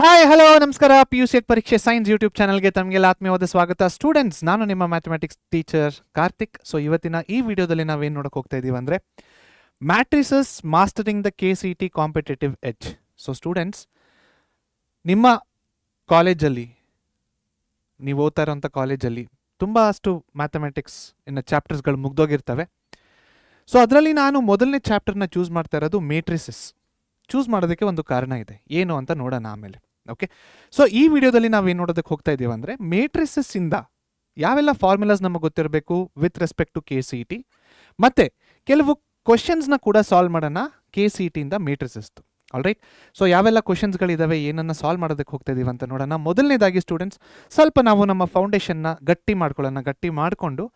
Hi hello ನಮಸ್ಕಾರ PUC ಪರೀಕ್ಷೆ science YouTube ಚಾನಲ್ಗೆ ತಮಗೆಲ್ಲ ಆತ್ಮೀಯವಾದ ಸ್ವಾಗತ. ಸ್ಟೂಡೆಂಟ್ಸ್, ನಾನು ನಿಮ್ಮ ಮ್ಯಾಥಮೆಟಿಕ್ಸ್ ಟೀಚರ್ ಕಾರ್ತಿಕ್. ಸೊ ಇವತ್ತಿನ ಈ ವಿಡಿಯೋದಲ್ಲಿ ನಾವೇನು ನೋಡೋಕೆ ಹೋಗ್ತಾ ಇದೀವಿ ಅಂದರೆ matrices mastering the KCET competitive edge. So students, ನಿಮ್ಮ ಕಾಲೇಜಲ್ಲಿ ನೀವು ಓದ್ತಾ ಇರೋಂಥ ಕಾಲೇಜಲ್ಲಿ ತುಂಬ ಅಷ್ಟು ಮ್ಯಾಥಮೆಟಿಕ್ಸ್ ಇನ್ನು ಚಾಪ್ಟರ್ಸ್ಗಳು ಮುಗ್ದೋಗಿರ್ತವೆ. ಸೊ ಅದರಲ್ಲಿ ನಾನು ಮೊದಲನೇ ಚಾಪ್ಟರ್ನ ಚೂಸ್ ಮಾಡ್ತಾ ಇರೋದು ಮೇಟ್ರಿಸಸ್. ಚೂಸ್ ಮಾಡೋದಕ್ಕೆ ಒಂದು ಕಾರಣ ಇದೆ, ಏನು ಅಂತ ನೋಡೋಣ ಆಮೇಲೆ. ಓಕೆ, ಸೊ ಈ ವಿಡಿಯೋದಲ್ಲಿ ನಾವೇನು ನೋಡೋದಕ್ಕೆ ಹೋಗ್ತಾ ಇದ್ದೀವಿ ಅಂದರೆ ಮೇಟ್ರಿಸಸ್ಸಿಂದ ಯಾವೆಲ್ಲ ಫಾರ್ಮುಲಾಸ್ ನಮಗೆ ಗೊತ್ತಿರಬೇಕು ವಿತ್ ರೆಸ್ಪೆಕ್ಟ್ ಟು KCET, ಮತ್ತು ಕೆಲವು ಕ್ವಶನ್ಸ್ನ ಕೂಡ ಸಾಲ್ವ್ ಮಾಡೋಣ KCETಯಿಂದ ಮೇಟ್ರಿಸಸ್ದು. ಆಲ್ರೈಟ್, ಸೊ ಯಾವೆಲ್ಲ ಕ್ವಶನ್ಸ್ಗಳಿದ್ದಾವೆ, ಏನನ್ನು ಸಾಲ್ವ್ ಮಾಡೋದಕ್ಕೆ ಹೋಗ್ತಾ ಇದ್ದೀವಿ ಅಂತ ನೋಡೋಣ. ಮೊದಲನೇದಾಗಿ ಸ್ಟೂಡೆಂಟ್ಸ್, ಸ್ವಲ್ಪ ನಾವು ನಮ್ಮ ಫೌಂಡೇಶನ್ನ ಗಟ್ಟಿ ಮಾಡಿಕೊಂಡು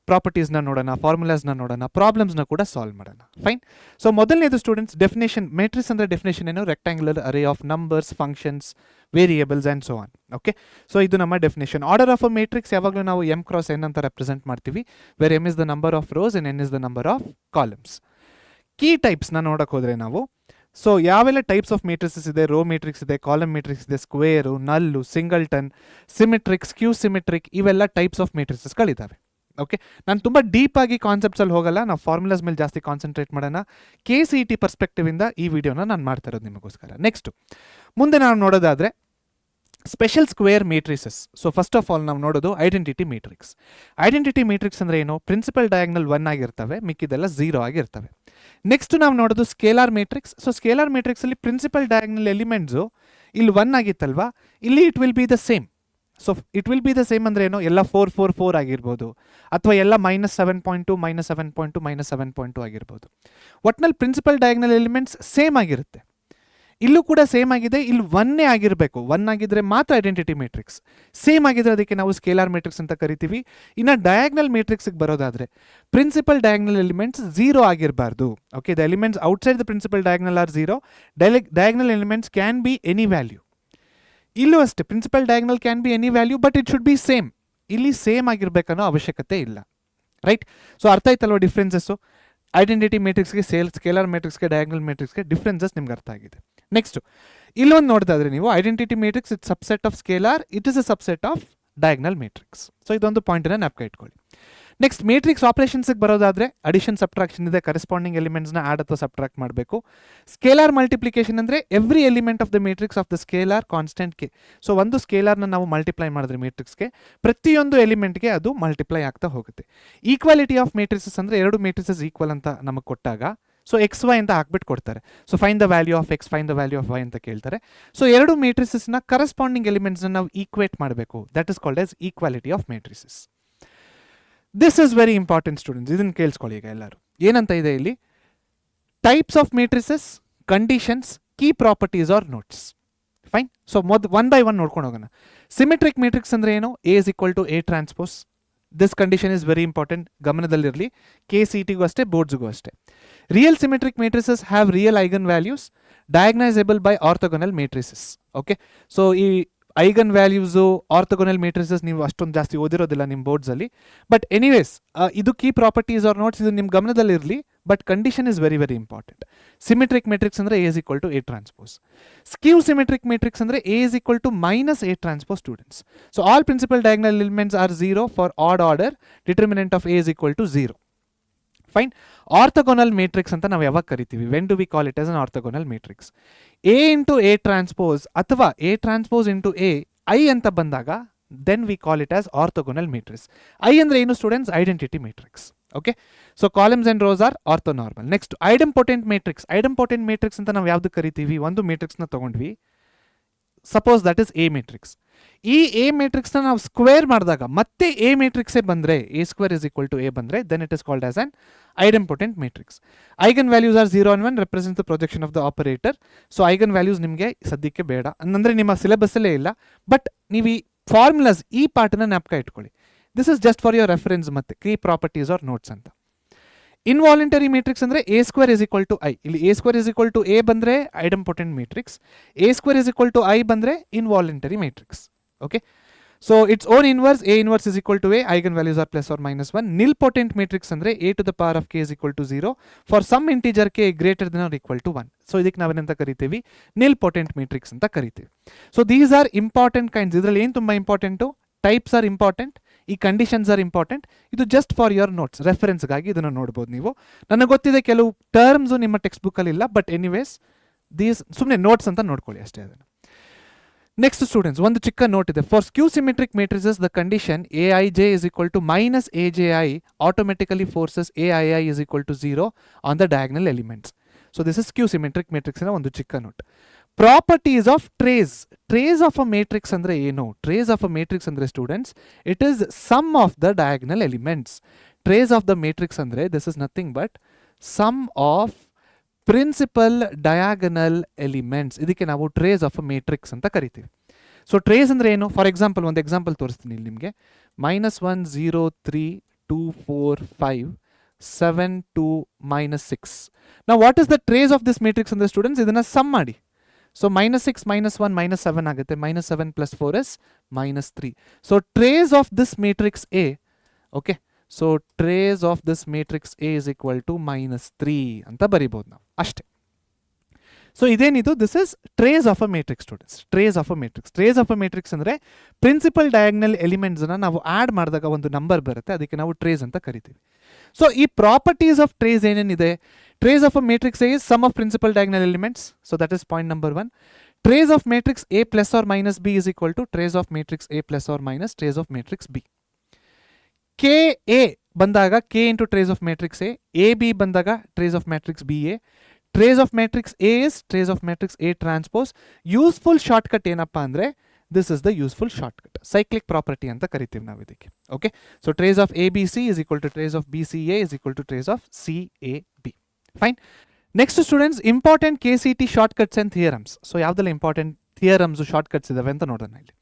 ಪ್ರಾಪರ್ಟೀಸ್ನ ನೋಡೋಣ, ಫಾರ್ಮುಲಾಸ್ನ ನೋಡೋಣ, ಪ್ರಾಬ್ಲಮ್ಸ್ನ ಕೂಡ ಸಾಲ್ವ್ ಮಾಡೋಣ. ಫೈನ್. ಸೊ ಮೊದಲನೇದು ಸ್ಟೂಡೆಂಟ್ಸ್, ಡೆಫಿನೇಷನ್. ಮ್ಯಾಟ್ರಿಕ್ಸ್ ಅಂದರೆ ಡೆಫಿನೇಷನ್ ಏನು? Rectangular array of numbers, functions, variables and so on. Okay, so ಇದು ನಮ್ಮ definition. Order of a matrix ಯಾವಾಗಲೂ ನಾವು M × N ಅಂತ ರೆಪ್ರೆಸೆಂಟ್ ಮಾಡ್ತೀವಿ, where M is the number of rows and N is the number of columns. Key ಟೈಪ್ಸ್ನ ನೋಡೋಕೆ ಹೋದರೆ ನಾವು, ಸೊ ಯಾವೆಲ್ಲ ಟೈಪ್ಸ್ ಆಫ್ ಮ್ಯಾಟ್ರಿಸಸ್ ಇದೆ? ರೋ ಮ್ಯಾಟ್ರಿಕ್ಸ್ ಇದೆ, ಕಾಲಮ್ ಮ್ಯಾಟ್ರಿಕ್ಸ್ ಇದೆ, ಸ್ಕ್ವೇರು, ನಲ್ಲು, ಸಿಂಗಲ್ಟನ್, ಸಿಮೆಟ್ರಿಕ್, ಸ್ಕ್ಯೂ ಸಿಮೆಟ್ರಿಕ್, ಇವೆಲ್ಲ ಟೈಪ್ಸ್ ಆಫ್ ಮ್ಯಾಟ್ರಿಸಸ್ಗಳಿದ್ದಾವೆ. ಓಕೆ, ನಾನು ತುಂಬ ಡೀಪಾಗಿ ಕಾನ್ಸೆಪ್ಟ್ಸಲ್ಲಿ ಹೋಗಲ್ಲ, ನಾವು ಫಾರ್ಮುಲಾಸ್ ಮೇಲೆ ಜಾಸ್ತಿ ಕಾನ್ಸಂಟ್ರೇಟ್ ಮಾಡೋಣ. KCET ಪರ್ಸ್ಪೆಕ್ಟಿವಿಂದ ಈ ವಿಡಿಯೋನ ನಾನು ಮಾಡ್ತಾ ಇರೋದು ನಿಮಗೋಸ್ಕರ. ನೆಕ್ಸ್ಟು ಮುಂದೆ ನಾವು ನೋಡೋದಾದರೆ special square matrices. So first of all ನಾವು ನೋಡೋದು ಐಡೆಂಟಿಟಿ ಮ್ಯಾಟ್ರಿಕ್ಸ್. ಐಡೆಂಟಿಟಿ ಮ್ಯಾಟ್ರಿಕ್ಸ್ ಅಂದರೆ ಏನು? ಪ್ರಿನ್ಸಿಪಲ್ ಡಯಾಗ್ನಲ್ 1 ಆಗಿರ್ತವೆ, ಮಿಕ್ಕಿದೆಲ್ಲ 0 ಆಗಿರ್ತವೆ. ನೆಕ್ಸ್ಟ್ ನಾವು ನೋಡೋದು ಸ್ಕೇಲಾರ್ ಮ್ಯಾಟ್ರಿಕ್ಸ್. ಸೊ ಸ್ಕೇಲಾರ್ ಮ್ಯಾಟ್ರಿಕ್ಸಲ್ಲಿ ಪ್ರಿನ್ಸಿಪಲ್ ಡಯಾಗ್ನಲ್ ಎಲಿಮೆಂಟ್ಸು ಇಲ್ಲಿ 1 ಆಗಿತ್ತಲ್ವಾ, ಇಲ್ಲಿ it will be the same. So it will be the same ಅಂದರೆ ಏನು? ಎಲ್ಲ 4 4 4 ಆಗಿರ್ಬೋದು, ಅಥವಾ ಎಲ್ಲ -7.2 -7.2 -7.2 ಆಗಿರ್ಬೋದು. ಒಟ್ನಲ್ಲಿ ಪ್ರಿನ್ಸಿಪಲ್ ಡಯಾಗ್ನಲ್ ಎಲಿಮೆಂಟ್ಸ್ ಸೇಮ್ ಆಗಿರುತ್ತೆ. ಇಲ್ಲೂ ಕೂಡ ಸೇಮ್ ಆಗಿದೆ, ಇಲ್ಲಿ 1 ಆಗಿರಬೇಕು. 1 ಆಗಿದ್ರೆ ಮಾತ್ರ ಐಡೆಂಟಿಟಿ ಮ್ಯಾಟ್ರಿಕ್ಸ್. ಸೇಮ್ ಆಗಿದ್ರೆ ಅದಕ್ಕೆ ನಾವು ಸ್ಕೇಲಾರ್ ಮ್ಯಾಟ್ರಿಕ್ಸ್ ಅಂತ ಕರಿತೀವಿ. ಇನ್ನು ಡಯಾಗ್ನಲ್ ಮ್ಯಾಟ್ರಿಕ್ಸ್ಗೆ ಬರೋದಾದರೆ ಪ್ರಿನ್ಸಿಪಲ್ ಡಯಾಗ್ನಲ್ ಎಲಿಮೆಂಟ್ಸ್ 0 ಆಗಿರಬಾರ್ದು. Okay, the elements outside the principal diagonal are 0. Diagonal elements can be any value. ಇಲ್ಲೂ ಅಷ್ಟೇ, principal diagonal can be any value, but it should be same. ಇಲ್ಲಿ same ಆಗಿರ್ಬೇಕನ್ನೋ ಅವಶ್ಯಕತೆ ಇಲ್ಲ. ರೈಟ್, ಸೊ ಅರ್ಥ ಆಯ್ತಲ್ವ differences? Identity ಮ್ಯಾಟ್ರಿಕ್ಸ್ಗೆ ಸ್ಕೇಲಾರ್ ಮ್ಯಾಟ್ರಿಕ್ಸ್ಗೆ ಡಯಾಗ್ನಲ್ ಮ್ಯಾಟ್ರಿಕ್ಸ್ಗೆ ಡಿಫ್ರೆನ್ಸಸ್ ನಿಮ್ಗೆ ಅರ್ಥ ಆಗಿದೆ. ನೆಕ್ಸ್ಟು ಇಲ್ಲೊಂದು ನೋಡಿದಾದ್ರೆ ನೀವು, identity matrix it subset of scalar, it is a subset of diagonal matrix. So ಇದೊಂದು ಪಾಯಿಂಟನ್ನು ಜ್ಞಾಪಕ ಇಟ್ಕೊಳ್ಳಿ. ನೆಕ್ಸ್ಟ್ ಮ್ಯಾಟ್ರಿಕ್ಸ್ ಆಪರೇಷನ್ಸ್ಗೆ ಬರೋದಾದರೆ ಅಡಿಷನ್ ಸಬ್ಟ್ರಾಕ್ಷನ್ ಇದೆ, ಕರೆಸ್ಪಾಂಡಿಂಗ್ ಎಲಿಮೆಂಟ್ಸ್ನ ಆ್ಯಡ್ ಅಥವಾ ಸಬ್ಟ್ರಾಕ್ಟ್ ಮಾಡಬೇಕು. ಸ್ಕೇಲಾರ್ ಮಲ್ಟಿಪ್ಲಿಕೇಶನ್ ಅಂದರೆ every element of the matrix of the scalar constant K. So ಒಂದು ಸ್ಕೇಲಾರ್ನ ನಾವು ಮಲ್ಟಿಪ್ಲೈ ಮಾಡಿದ್ರೆ ಮ್ಯಾಟ್ರಿಕ್ಸ್ಗೆ, ಪ್ರತಿಯೊಂದು ಎಲಿಮೆಂಟ್ಗೆ ಅದು ಮಲ್ಟಿಪ್ಲೈ ಆಗ್ತಾ ಹೋಗುತ್ತೆ. ಈಕ್ವಾಲಿಟಿ ಆಫ್ ಮ್ಯಾಟ್ರಿಸಸ್ ಅಂದರೆ ಎರಡು ಮ್ಯಾಟ್ರಿಸಸ್ ಈಕ್ವಲ್ ಅಂತ ನಮಗೆ ಕೊಟ್ಟಾಗ, ಸೊ XY ಅಂತ ಹಾಕ್ಬಿಟ್ಟು ಕೊಡ್ತಾರೆ. So fine the value of X, fine the value of Y ಅಂತ ಕೇಳ್ತಾರೆ. ಸೊ ಎರಡು ಮ್ಯಾಟ್ರಿಸಸ್ನ ಕರೆಸ್ಪಾಂಡಿಂಗ್ ಎಲಿಮೆಂಟ್ಸ್ನ ನಾವು ಈಕ್ವೇಟ್ ಮಾಡಬೇಕು. That is called as equality of matrices. This is very important students. ಇದನ್ನು ಕೇಳಿಸ್ಕೊಳ್ಳಿ ಈಗ ಎಲ್ಲರೂ. ಏನಂತ ಇದೆ ಇಲ್ಲಿ? Types of matrices, conditions, key properties are notes. Fine. So one by one ನೋಡ್ಕೊಂಡು ಹೋಗೋಣ. ಸಿಮೆಟ್ರಿಕ್ ಮ್ಯಾಟ್ರಿಕ್ಸ್ ಅಂದರೆ ಏನು? A is equal to A transpose. This condition is very important, ಗಮನದಲ್ಲಿರಲಿ. KCETಗೂ ಅಷ್ಟೇ, ಬೋರ್ಡ್ಸ್ಗೂ ಅಷ್ಟೇ. Real symmetric matrices have real eigen values diagonalizable by orthogonal matrices. Okay, so ಈ ಐಗನ್ ವ್ಯಾಲ್ಯೂಸು, ಆರ್ಥೋಗೋನಲ್ ಮ್ಯಾಟ್ರಿಸಸ್ ನೀವು ಅಷ್ಟೊಂದು ಜಾಸ್ತಿ ಓದಿರೋದಿಲ್ಲ ನಿಮ್ಮ ಬೋರ್ಡ್ಸಲ್ಲಿ. ಬಟ್ ಎನಿವೇಸ್, ಇದು ಕೀ ಪ್ರಾಪರ್ಟೀಸ್ ಆರ್ ನೋಟ್ಸ್, ಇದು ನಿಮ್ಮ ಗಮನದಲ್ಲಿರಲಿ. But condition is very very important. Symmetric matrix ಅಂದರೆ A is equal to A transpose. Skew symmetric matrix ಅಂದರೆ A is equal to -A transpose students. So all principal diagonal elements are 0 for odd order, determinant of A is equal to 0. Fine. Orthogonal matrix ಅಂತ ನಾವು ಯಾವಾಗ ಕರಿತೀವಿ? When do we call it as an orthogonal matrix? A into A transpose ಅಥವಾ A transpose into A I ಅಂತ ಬಂದಾಗ then we call it as orthogonal matrix. I ಅಂದರೆ ಏನು students? Identity matrix. Okay, so columns and rows are orthonormal. Next idempotent matrix. Idempotent matrix ಅಂತ ನಾವು ಯಾವ್ದು ಕರಿತೀವಿ? ಒಂದು ಮ್ಯಾಟ್ರಿಕ್ಸ್ನ ತೊಗೊಂಡ್ವಿ, suppose that is A matrix. ಈ A ಮ್ಯಾಟ್ರಿಕ್ಸ್ನ ನಾವು ಸ್ಕ್ವೇರ್ ಮಾಡಿದಾಗ ಮತ್ತೆ A ಮ್ಯಾಟ್ರಿಕ್ಸೇ ಬಂದರೆ, A square is equal to A ಬಂದರೆ, then it is called as an idempotent matrix. Eigen values are 0 and 1 represent the projection of the operator. So eigen values ನಿಮಗೆ ಸದ್ಯಕ್ಕೆ ಬೇಡ, ಅಂದರೆ ನಿಮ್ಮ ಸಿಲೆಬಸ್ಸಲ್ಲೇ ಇಲ್ಲ. ಬಟ್ ನೀವು ಈ ಫಾರ್ಮುಲಾಸ್, ಈ ಪಾರ್ಟನ್ನ ಜ್ಞಾಪಕ ಇಟ್ಕೊಳ್ಳಿ. This is just for your reference. ಮತ್ತೆ ಕೀ ಪ್ರಾಪರ್ಟೀಸ್ ಆರ್ ನೋಟ್ಸ್ ಅಂತ. ಇನ್ವಾಲಂಟರಿ ಮ್ಯಾಟ್ರಿಕ್ಸ್ ಅಂದರೆ A square is equal to I. ಇಲ್ಲಿ A square is equal to A ಬಂದರೆ idempotent matrix, A square is equal to I ಬಂದರೆ involuntary matrix. Okay, so its own inverse A inverse is equal to A, eigen values are plus or minus 1. Nilpotent matrix ಅಂದ್ರೆ A to the power of K is equal to 0 for some integer K greater than or equal to 1. So ಇದಕ್ಕೆ ನಾವೇನಂತ ಕರಿತೀವಿ, nilpotent matrix ಅಂತ ಕರಿತೀವಿ. So these are important kinds. ಇದರಲ್ಲಿ ಏನು ತುಂಬಾ important, types are important, ಈ conditions are important. ಇದು ಜಸ್ಟ್ ಫಾರ್ ಯುವರ್ ನೋಟ್ಸ್, ರೆಫರೆನ್ಸ್ಗಾಗಿ ಇದನ್ನು ನೋಡ್ಬೋದು ನೀವು. ನನಗೆ ಗೊತ್ತಿದೆ ಕೆಲವು ಟರ್ಮ್ಸು ನಿಮ್ಮ ಟೆಕ್ಸ್ಟ್ ಬುಕ್ಕಲ್ಲಿ ಇಲ್ಲ, ಬಟ್ ಎನಿವೇಸ್ ದೀಸ್ ಸುಮ್ಮನೆ ನೋಟ್ಸ್ ಅಂತ ನೋಡ್ಕೊಳ್ಳಿ ಅಷ್ಟೇ ಅದನ್ನು. ನೆಕ್ಸ್ಟ್ ಸ್ಟೂಡೆಂಟ್ಸ್, ಒಂದು ಚಿಕ್ಕ ನೋಟ್ ಇದೆ. For skew symmetric matrices the condition A I J is equal to minus A J I automatically forces A I I is equal to 0 on the diagonal elements. So this is skew symmetric ಮೇಟ್ರಿಕ್ಸ್ನ ಒಂದು ಚಿಕ್ಕ note. Properties of trace. Trace of a matrix ಅಂದ್ರೆ ಏನು? Trace of a matrix ಅಂದ್ರೆ students it is sum of the diagonal elements. Trace of the matrix ಅಂದ್ರೆ this is nothing but sum of principal diagonal elements. ಇದಕ್ಕೆ ನಾವು trace of a matrix ಅಂತ ಕರಿತೀವಿ. So trace ಅಂದ್ರೆ ಏನು? For example ಒಂದು example ತೋರಿಸ್ತೀನಿ ಇಲ್ಲಿ ನಿಮಗೆ. -1 0 3 2 4 5 7 2 -6. ನಾವು what is the trace of this matrix ಅಂದ್ರೆ ಸ್ಟೂಡೆಂಟ್ಸ್ ಇದನ್ನ ಸಮ್ ಮಾಡಿ. ಸೊ -6 -1 -7 ಆಗುತ್ತೆ. -7 + 4 is -3. So trace of this matrix A, okay, so trace of this matrix A is equal to -3 ಅಂತ ಬರಿಬೋದು ನಾವು ಅಷ್ಟೇ. ಸೊ ಇದೇನಿದು, this is trace of a matrix students. Trace of a matrix. Trace of a matrix ಅಂದ್ರೆ principal diagonal elements ಅನ್ನ ನಾವು add ಮಾಡಿದಾಗ ಒಂದು ನಂಬರ್ ಬರುತ್ತೆ, ಅದಕ್ಕೆ ನಾವು ಟ್ರೇಸ್ ಅಂತ ಕರಿತೀವಿ. ಸೊ ಈ ಪ್ರಾಪರ್ಟೀಸ್ ಆಫ್ ಟ್ರೇಸ್ ಏನೇನಿದೆ, trace of a matrix is sum of principal diagonal elements. So that is point number 1. Trace of matrix A plus or minus B is equal to trace of matrix A plus or minus trace of matrix B. K A ಬಂದಾಗ K into trace of matrix A B ಬಂದಾಗ trace of matrix B A. Trace of matrix A is trace of matrix A transpose. Useful shortcut ಏನಪ್ಪಾ ಅಂದ್ರೆ this is the useful shortcut, cyclic property ಅಂತ ಕರಿತೀವಿ ನಾವು ಇದಕ್ಕೆ. Okay, so trace of A B C is equal to trace of B C A is equal to trace of C A B. Fine. Next students, important K C T shortcuts and theorems. So ಯಾವ್ದೆಲ್ಲ important theorems shortcuts ಇದಾವೆ ಅಂತ ನೋಡೋಣ ಇಲ್ಲಿ.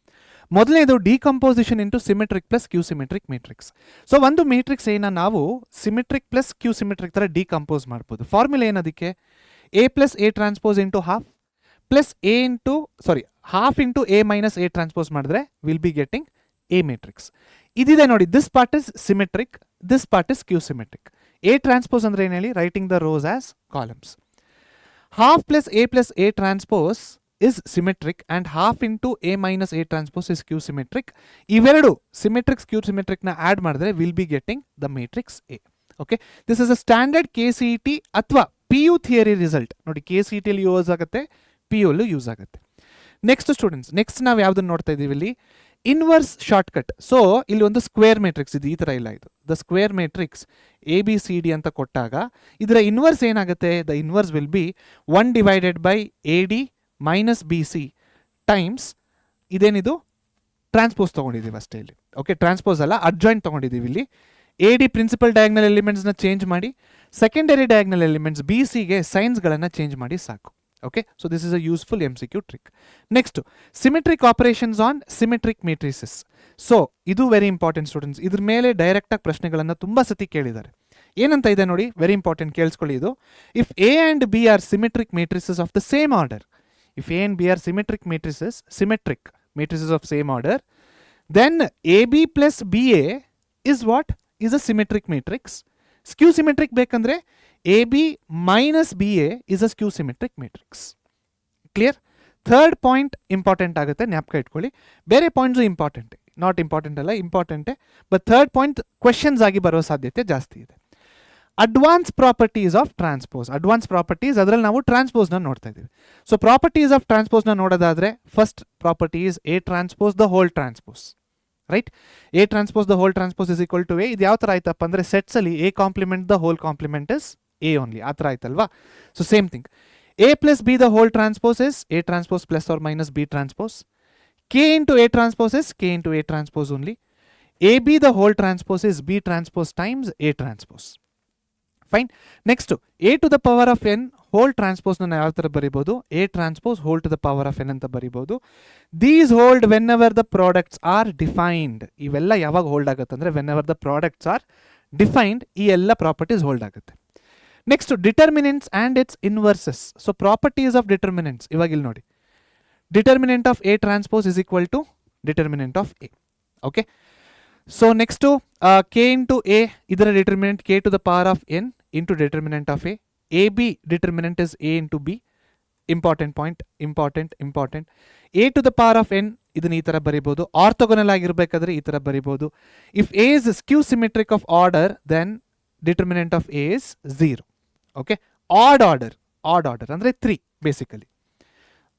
ಮೊದಲನೇದು decomposition into symmetric plus skew symmetric matrix. So ಒಂದು matrix ಏನ ನಾವು symmetric plus skew symmetric ತರ ಡಿಕಂಪೋಸ್ ಮಾಡ್ಬೋದು. ಫಾರ್ಮುಲಾ ಏನದಕ್ಕೆ, A plus A transpose into half plus A into half into A minus A transpose ಮಾಡಿದ್ರೆ will be getting a matrix. ಇದಿದೆ ನೋಡಿ, this part is symmetric, this part is skew symmetric. A transpose ಅಂದ್ರೆ ಏನು ಹೇಳಿ, writing the rows as columns. Half plus A transpose is symmetric and half into a minus a transpose is q symmetric. ಇವೆರಡು symmetric skew symmetric ನ add ಮಾಡಿದ್ರೆ will be getting the matrix A. Okay, this is a standard K C T ಅಥವಾ P U theory result. ನೋಡಿ, K C ಟಿಯಲ್ಲಿ use ಆಗುತ್ತೆ, P U ಅಲ್ಲೂ use ಆಗುತ್ತೆ. Next students, next ನಾವು ಯಾವ್ದನ್ನ ನೋಡ್ತಾ ಇದೀವಿ ಇಲ್ಲಿ, ಇನ್ವರ್ಸ್ ಶಾರ್ಟ್ಕಟ್. ಸೊ ಇಲ್ಲಿ ಒಂದು ಸ್ಕ್ವೇರ್ ಮೇಟ್ರಿಕ್ಸ್ ಇದು, ಈ ತರ ಇಲ್ಲ, ಇದು the square matrix A B C D ಅಂತ ಕೊಟ್ಟಾಗ ಇದರ ಇನ್ವರ್ಸ್ ಏನಾಗುತ್ತೆ, the inverse will be 1 divided by A D minus B C times ಇದೇನಿದು ಟ್ರಾನ್ಸ್ಪೋಸ್ ತೊಗೊಂಡಿದ್ದೀವಿ ಅಷ್ಟೇ ಇಲ್ಲಿ. ಓಕೆ, ಟ್ರಾನ್ಸ್ಪೋಸ್ ಅಲ್ಲ, ಅಡ್ಜಾಯಿಂಟ್ ತೊಗೊಂಡಿದ್ದೀವಿ ಇಲ್ಲಿ. ಎ ಡಿ ಪ್ರಿನ್ಸಿಪಲ್ ಡಯಾಗ್ನಲ್ ಎಲಿಮೆಂಟ್ಸ್ನ ಚೇಂಜ್ ಮಾಡಿ, ಸೆಕೆಂಡರಿ ಡಯಾಗ್ನಲ್ ಎಲಿಮೆಂಟ್ಸ್ ಬಿ ಸಿಗೆ ಸೈನ್ಸ್ಗಳನ್ನು ಚೇಂಜ್ ಮಾಡಿ ಸಾಕು. Okay, so this is a useful MCQ trick. Next, symmetric operations on symmetric ಮೇಟ್ರಿಸಸ್. So ಇದು ವೆರಿ ಇಂಪಾರ್ಟೆಂಟ್ ಸ್ಟೂಡೆಂಟ್ಸ್. ಇದ್ರ ಮೇಲೆ ಡೈರೆಕ್ಟಾಗಿ ಪ್ರಶ್ನೆಗಳನ್ನು ತುಂಬ ಸತಿ ಕೇಳಿದ್ದಾರೆ. ಏನಂತ ಇದೆ ನೋಡಿ, ವೆರಿ ಇಂಪಾರ್ಟೆಂಟ್, ಕೇಳಿಸ್ಕೊಳ್ಳಿ ಇದು. If A and B are symmetric matrices of the same order, if A and B are symmetric matrices of same order, then AB plus BA is what? Is a symmetric matrix. Skew symmetric ಬೇಕಂದ್ರೆ AB minus BA is a skew symmetric matrix. Clear? Third point important ಆಗುತ್ತೆ, ಜ್ಞಾಪಕ ಇಟ್ಕೊಳ್ಳಿ. ಬೇರೆ points important, not important ಅಲ್ಲ, ಇಂಪಾರ್ಟೆಂಟೇ. But third point questions ಆಗಿ ಬರೋ ಸಾಧ್ಯತೆ ಜಾಸ್ತಿ ಇದೆ. Advance properties of transpose. Advance properties ಅದರಲ್ಲಿ ನಾವು ಟ್ರಾನ್ಸ್ಪೋಸ್ನ ನೋಡ್ತಾ ಇದ್ದೀವಿ. ಸೊ ಪ್ರಾಪರ್ಟೀಸ್ ಆಫ್ ಟ್ರಾನ್ಸ್ಪೋಸ್ನ ನೋಡೋದಾದ್ರೆ first property is A transpose the whole transpose. Right, A transpose the whole transpose is equal to A. ಇದು ಯಾವ ಥರ ಆಯ್ತಪ್ಪ ಅಂದರೆ ಸೆಟ್ಸಲ್ಲಿ A complement the whole complement is A only, ಆ ಥರ ಆಯ್ತಲ್ವಾ. So same thing, A plus B the whole transpose is A transpose plus or minus B transpose. K into A transpose is K into A transpose only. A B the whole transpose is B transpose times A transpose. Fine. Next, A to the power of N whole ಟ್ರಾನ್ಸ್ಪೋಸ್ನ ಯಾವ ಥರ ಬರಿಬೋದು, A transpose whole to the power of N ಅಂತ ಬರಿಬೋದು. These hold whenever the products are defined. ಇವೆಲ್ಲ ಯಾವಾಗ hold ಆಗುತ್ತೆ ಅಂದರೆ whenever the products are defined, ಈ ಎಲ್ಲ ಪ್ರಾಪರ್ಟೀಸ್ ಹೋಲ್ಡ್ ಆಗುತ್ತೆ. Next, determinants and its inverses. So properties of determinants ಇವಾಗ ಇಲ್ಲಿ ನೋಡಿ, determinant of A transpose is equal to determinant of A. Okay. So next K into A, ಇದರ determinant K to the power of N into determinant of A B determinant is A into B. Important point, important. A to the power of N ಇದನ್ನ ಈ ಥರ ಬರಿಬೋದು. Orthogonal ಆಗಿರಬೇಕಾದ್ರೆ ಈ ಥರ ಬರಿಬೋದು. If A is skew symmetric of order then determinant of A is 0. Okay. Odd order ಅಂದರೆ 3 basically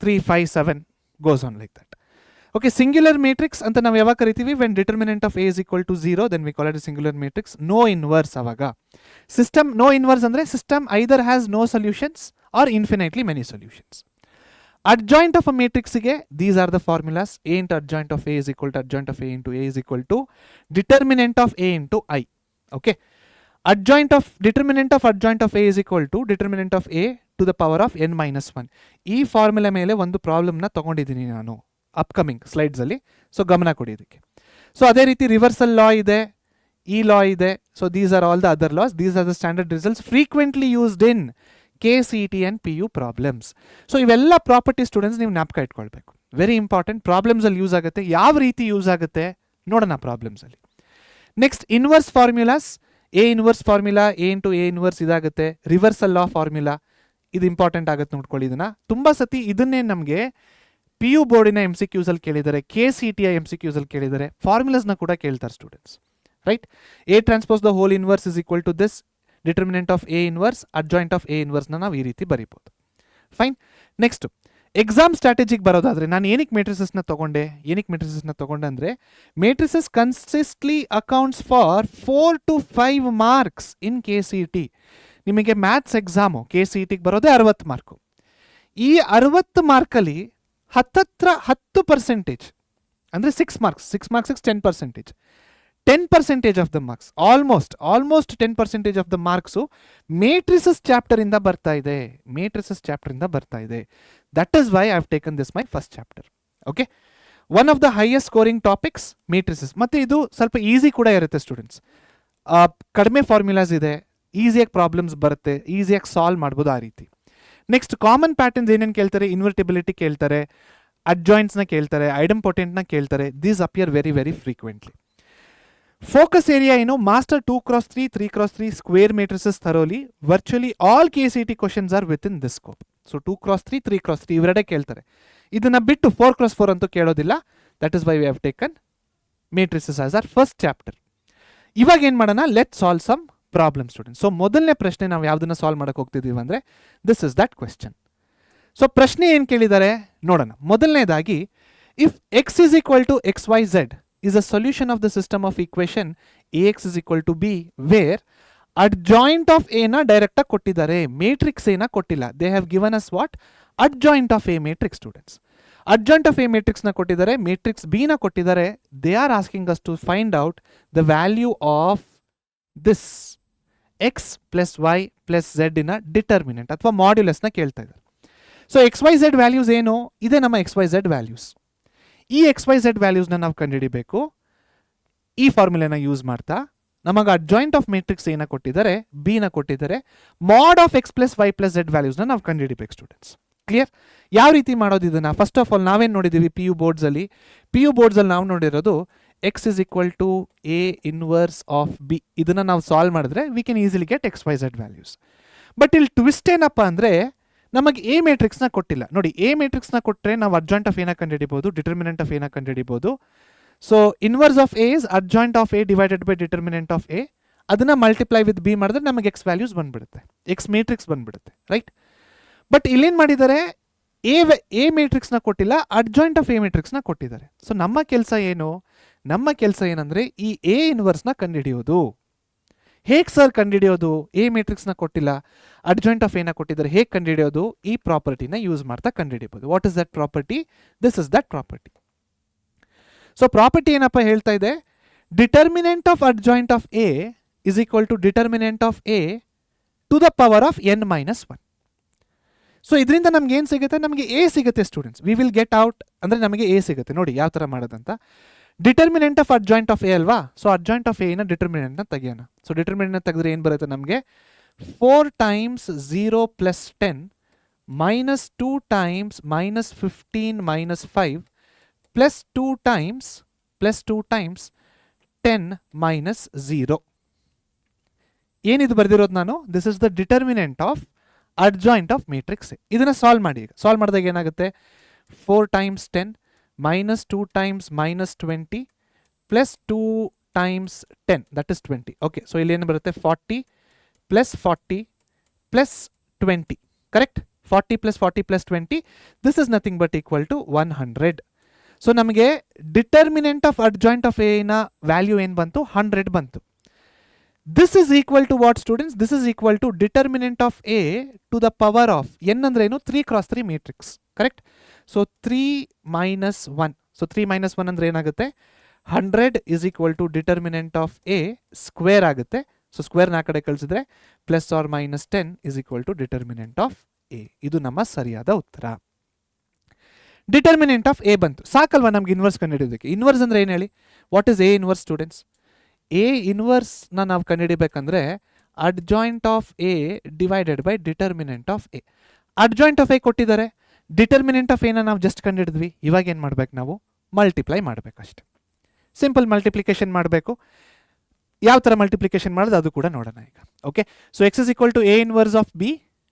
3, 5, 7 goes on like that. Okay. Singular matrix ಅಂತ ನಾವು ಯಾವಾಗ ಕರಿತೀವಿ? When determinant of A is equal to 0 then we call it singular matrix. No inverse ಅವಾಗ. System no inverse ಅಂದರೆ system either has no solutions or infinitely many solutions. Adjoint of a ಮೇಟ್ರಿಕ್ಸ್ಗೆ these are the formulas. A into adjoint of A is equal to adjoint of A into A is equal to determinant of A into I. Okay. Determinant of adjoint of A is equal to determinant of A to the power of n - 1. ಈ formula ಮೇಲೆ ಒಂದು ಪ್ರಾಬ್ಲಮ್ನ ತಗೊಂಡಿದ್ದೀನಿ ನಾನು upcoming ಸ್ಲೈಡ್ಸಲ್ಲಿ. So ಗಮನ ಕೊಡಿ ಇದಕ್ಕೆ. So ಅದೇ ರೀತಿ ರಿವರ್ಸಲ್ ಲಾ ಇದೆ, ಈ ಲಾ ಇದೆ. So these are all the other loss. These are the standard results frequently used in KCET and PU problems. So ಇವೆಲ್ಲ ಪ್ರಾಪರ್ಟಿ ಸ್ಟೂಡೆಂಟ್ಸ್ ನೀವು ಜ್ಞಾಪಕ ಇಟ್ಕೊಳ್ಬೇಕು. Very important. ಪ್ರಾಬ್ಲಮ್ಸಲ್ಲಿ ಯೂಸ್ ಆಗುತ್ತೆ. ಯಾವ ರೀತಿ ಯೂಸ್ ಆಗುತ್ತೆ ನೋಡೋಣ ಪ್ರಾಬ್ಲಮ್ಸಲ್ಲಿ. Next inverse formulas. A inverse formula A into A inverse ಇದಾಗುತ್ತೆ. ರಿವರ್ಸಲ್ ಲಾ ಫಾರ್ಮ್ಯುಲಾ ಇದು ಇಂಪಾರ್ಟೆಂಟ್ ಆಗುತ್ತೆ, ನೋಡ್ಕೊಳ್ಳಿ ಇದನ್ನ. ತುಂಬ ಸತಿ ಇದನ್ನೇ ನಮಗೆ PU ಬೋರ್ಡಿನ MCQs ಅಲ್ಲಿ ಕೇಳಿದ್ದಾರೆ, KCET MCQs ಅಲ್ಲಿ ಕೇಳಿದ್ದಾರೆ. ಫಾರ್ಮುಲಾಸ್ನ ಕೂಡ ಕೇಳ್ತಾರೆ students, right? A transpose the whole inverse is equal to this determinant of A inverse adjoint of A ಇನ್ವರ್ಸ್ನ ನಾವು ಈ ರೀತಿ ಬರೀಬೋದು. ಫೈನ್. ನೆಕ್ಸ್ಟ್ ಎಕ್ಸಾಮ್ ಸ್ಟ್ರಾಟಜಿಗೆ ಬರೋದಾದ್ರೆ ನಾನು ಏನಕ್ಕೆ ಮೇಟ್ರಿಸಸ್ನ ತಗೊಂಡೆ ಅಂದರೆ matrices consistently accounts for 4 to 5 marks in KCET. ನಿಮಗೆ ಮ್ಯಾಥ್ಸ್ ಎಕ್ಸಾಮು KCETಗೆ ಬರೋದೇ 60 ಮಾರ್ಕು. ಈ 60 ಮಾರ್ಕಲ್ಲಿ 10% ಅಂದರೆ 6 marks 10%. 10% of the marks, almost 10% of the marks matrices chapter ಇಂದ ಬರ್ತಾ ಇದೆ. That is why I have taken this my first chapter. Okay. One of the highest scoring topics matrices. ಮತ್ತೆ ಇದು ಸ್ವಲ್ಪ ಈಸಿ ಕೂಡ ಇರುತ್ತೆ ಸ್ಟೂಡೆಂಟ್ಸ್. ಕಡಿಮೆ ಫಾರ್ಮುಲಾಸ್ ಇದೆ, ಈಸಿಯಾಗಿ ಪ್ರಾಬ್ಲಮ್ಸ್ ಬರುತ್ತೆ, ಈಸಿಯಾಗಿ ಸಾಲ್ವ್ ಮಾಡ್ಬೋದು ಆ ರೀತಿ. ನೆಕ್ಸ್ಟ್ ಕಾಮನ್ ಪ್ಯಾಟರ್ನ್ಸ್ ಏನೇನು ಕೇಳ್ತಾರೆ? ಇನ್ವರ್ಟಿಬಿಲಿಟಿ ಕೇಳ್ತಾರೆ, ಅಡ್ಜಾಯಿಂಟ್ಸ್ನ ಕೇಳ್ತಾರೆ, ಐಡಂಪೊಟೆಂಟ್ನ ಕೇಳ್ತಾರೆ. These appear very very frequently. Focus area ಏನು? Master 2x3, 3x3 square matrices thoroughly. Virtually all KCET questions are within this scope. So 2x3, 3x3 ಇವೆರಡೇ ಕೇಳ್ತಾರೆ. ಇದನ್ನ ಬಿಟ್ಟು 4x4 ಅಂತೂ ಕೇಳೋದಿಲ್ಲ. That is why we have taken matrices as our first chapter. ಇವಾಗ ಏನು ಮಾಡೋಣ? Let solve some problem students. So ಮೊದಲನೇ ಪ್ರಶ್ನೆ ನಾವು ಯಾವುದನ್ನ ಸಾಲ್ವ್ ಮಾಡಕ್ಕೆ ಹೋಗ್ತಿದ್ದೀವಿ ಅಂದರೆ this is that question. So ಪ್ರಶ್ನೆ ಏನು ಕೇಳಿದ್ದಾರೆ ನೋಡೋಣ. ಮೊದಲನೇದಾಗಿ, if x is equal to xyz is a solution of the system of equation ax is equal to b where adjoint of a ನ ಡೈರೆಕ್ಟ್ ಆಗಿ ಕೊಟ್ಟಿದ್ದಾರೆ, ಮೇಟ್ರಿಕ್ಸ್ ಏನ ಕೊಟ್ಟಿಲ್ಲ. They have given us what? Adjoint of A matrix students. Adjoint of A matrix ನ ಕೊಟ್ಟಿದ್ದಾರೆ, matrix B ನ ಕೊಟ್ಟಿದ್ದಾರೆ. They are asking us to find out the value of this x plus y plus z ಇನ determinant ಅಥವಾ ಮಾಡ್ಯುಲಸ್ನ ಕೇಳ್ತಾ ಇದ್ದಾರೆ. So XYZ values ಏನು ಇದೆ? ನಮ್ಮ XYZ ವ್ಯಾಲ್ಯೂಸ್. ಈ XYZ ವ್ಯಾಲ್ಯೂಸ್ನ ನಾವು ಕಂಡುಹಿಡಿಬೇಕು. ಈ ಫಾರ್ಮುಲಾನ ಯೂಸ್ ಮಾಡ್ತಾ ನಮಗೆ ಅಡ್ಜಾಯಿಂಟ್ ಆಫ್ ಮೇಟ್ರಿಕ್ಸ್ ಏನ ಕೊಟ್ಟಿದ್ದಾರೆ? ಬಿ ನ ಕೊಟ್ಟಿದ್ದಾರೆ. ಮಾಡ್ of x plus y plus z ವ್ಯಾಲ್ಯೂಸ್ನ ನಾವು ಕಂಡುಹಿಡಿಬೇಕು ಸ್ಟೂಡೆಂಟ್ಸ್. ಕ್ಲಿಯರ್? ಯಾವ ರೀತಿ ಮಾಡೋದು ಇದನ್ನ? ಫಸ್ಟ್ ಆಫ್ ಆಲ್ ನಾವೇನು ನೋಡಿದ್ದೀವಿ PU ಬೋರ್ಡ್ಸಲ್ಲಿ ನಾವು ನೋಡಿರೋದು x is equal to a inverse of b. ಇದನ್ನ ನಾವು ಸಾಲ್ವ್ ಮಾಡಿದ್ರೆ we can easily get XYZ values. But ಇಲ್ಲಿ ಟ್ವಿಸ್ಟ್ ಏನಪ್ಪ ಅಂದರೆ ನಮಗೆ ಎ ಮೇಟ್ರಿಕ್ಸ್ನ ಕೊಟ್ಟಿಲ್ಲ. ನೋಡಿ, ಎ ಮೇಟ್ರಿಕ್ಸ್ನ ಕೊಟ್ಟರೆ ನಾವು ಅಡ್ಜಾಯಿಂಟ್ ಆಫ್ ಏನ ಕಂಡುಹಿಡಿಬೋದು, ಡಿಟರ್ಮಿನೆಂಟ್ ಆಫ್ ಏನ ಕಂಡುಹಿಡಿಬೋದು. So inverse of A is adjoint of A divided by determinant of A. ಅದನ್ನ ಮಲ್ಟಿಪ್ಲೈ ವಿತ್ ಬಿ ಮಾಡಿದ್ರೆ ನಮಗೆ x ವ್ಯಾಲ್ಯೂಸ್ ಬಂದ್ಬಿಡುತ್ತೆ, x ಮೇಟ್ರಿಕ್ಸ್ ಬಂದ್ಬಿಡುತ್ತೆ, ರೈಟ್? ಬಟ್ ಇಲ್ಲೇನು ಮಾಡಿದ್ದಾರೆ? ಎ ಮೇಟ್ರಿಕ್ಸ್ನ ಕೊಟ್ಟಿಲ್ಲ, ಅಡ್ಜಾಯಿಂಟ್ ಆಫ್ ಎ ಮೇಟ್ರಿಕ್ಸ್ನ ಕೊಟ್ಟಿದ್ದಾರೆ. ಸೊ ನಮ್ಮ ಕೆಲಸ ಏನಂದ್ರೆ ಈ ಎ ಇನ್ವರ್ಸ್ನ ಕಂಡುಹಿಡಿಯೋದು. ಹೇಗೆ ಸರ್ ಕಂಡುಹಿಡಿಯೋದು? ಎ ಮೇಟ್ರಿಕ್ಸ್ನ ಕೊಟ್ಟಿಲ್ಲ, ಅಡ್ಜಾಯಿಂಟ್ ಆಫ್ ಎನ ಕೊಟ್ಟಿದ್ದಾರೆ, ಹೇಗೆ ಕಂಡುಹಿಡಿಯೋದು? ಈ ಪ್ರಾಪರ್ಟಿನ ಯೂಸ್ ಮಾಡ್ತಾ ಕಂಡುಹಿಡಿಯಬಹುದು. What is that property? This is that property. So property ಏನಪ್ಪ ಹೇಳ್ತಾ ಇದೆ? Determinant of adjoint of A is equal to determinant of A to the power of n - 1. So ಇದರಿಂದ ನಮ್ಗೆ ಏನು ಸಿಗುತ್ತೆ? ನಮಗೆ ಎ ಸಿಗುತ್ತೆ students. We will get out ಅಂದರೆ ನಮಗೆ ಎ ಸಿಗುತ್ತೆ. ನೋಡಿ ಯಾವ ಥರ ಮಾಡೋದಂತ. Determinant of adjoint of A ಅಲ್ವಾ? ಸೊ ಅಡ್ಜಾಯಿಂಟ್ ಆಫ್ ಎನ ಡಿಟರ್ಮಿನೆಂಟ್ನ ತೆಗಿಯೋಣ. ಸೊ ಡಿಟರ್ಮಿನೆಂಟ್ನ ತೆಗೆದ್ರೆ ಏನು ಬರುತ್ತೆ ನಮಗೆ? 4 times 0 plus 10 minus 2 times minus 15 minus 5 plus 2 times plus 2 times 10 minus 0. ಏನಿದು ಬರೆದಿರೋದು ನಾನು, this is the determinant of adjoint of matrix A. ಇದನ್ನು ಸಾಲ್ವ್ ಮಾಡಿ. ಈಗ ಸಾಲ್ವ್ ಮಾಡಿದಾಗ ಏನಾಗುತ್ತೆ, 4 times 10 minus 2 times minus 20 plus 2 times 10 that is 20. Okay, so ಇಲ್ಲಿ ಏನು ಬರುತ್ತೆ, 40 plus 40 plus 20. Correct? 40 plus 40 plus 20, this is nothing but equal to 100. So ನಮಗೆ determinant of adjoint of A ನ ವ್ಯಾಲ್ಯೂ ಏನು ಬಂತು, 100 ಬಂತು. This is equal to what students, this is equal to determinant of A to the power of n ಅಂದ್ರೆ ಏನು, 3 cross 3 matrix. Correct? So 3 minus 1. So 3 minus 1 ಅಂದ್ರೆ ಏನಾಗುತ್ತೆ, 100 is equal to determinant of A square ಆಗುತ್ತೆ. So ಸ್ಕ್ವೇರ್ನ ಆ ಕಡೆ ಕಳಿಸಿದ್ರೆ plus or minus 10 is equal to determinant of A. ಇದು ನಮ್ಮ ಸರಿಯಾದ ಉತ್ತರ. ಡಿಟರ್ಮಿನೆಂಟ್ ಆಫ್ ಎ ಬಂತು, ಸಾಕಲ್ವಾ ನಮ್ಗೆ ಇನ್ವರ್ಸ್ ಕಂಡುಹಿಡಿಯೋದಕ್ಕೆ. ಇನ್ವರ್ಸ್ ಅಂದ್ರೆ ಏನು ಹೇಳಿ, what is A inverse students? A ಇನ್ವರ್ಸ್ನ ನಾವು ಕಂಡುಹಿಡಿಬೇಕಂದ್ರೆ adjoint of A divided by determinant of A. Adjoint of A ಕೊಟ್ಟಿದ್ದಾರೆ, ಡಿಟರ್ಮಿನೆಂಟ್ ಆಫ್ ಎನ ನಾವು ಜಸ್ಟ್ ಕಂಡುಹಿಡಿದ್ವಿ. ಇವಾಗ ಏನು ಮಾಡ್ಬೇಕು, ನಾವು ಮಲ್ಟಿಪ್ಲೈ ಮಾಡಬೇಕಷ್ಟೆ. ಸಿಂಪಲ್ ಮಲ್ಟಿಪ್ಲಿಕೇಶನ್ ಮಾಡಬೇಕು. ಯಾವ ಥರ ಮಲ್ಟಿಪ್ಲಿಕೇಶನ್ ಮಾಡೋದು ಅದು ಕೂಡ ನೋಡೋಣ ಈಗ. Okay, so X is equal to A inverse of B,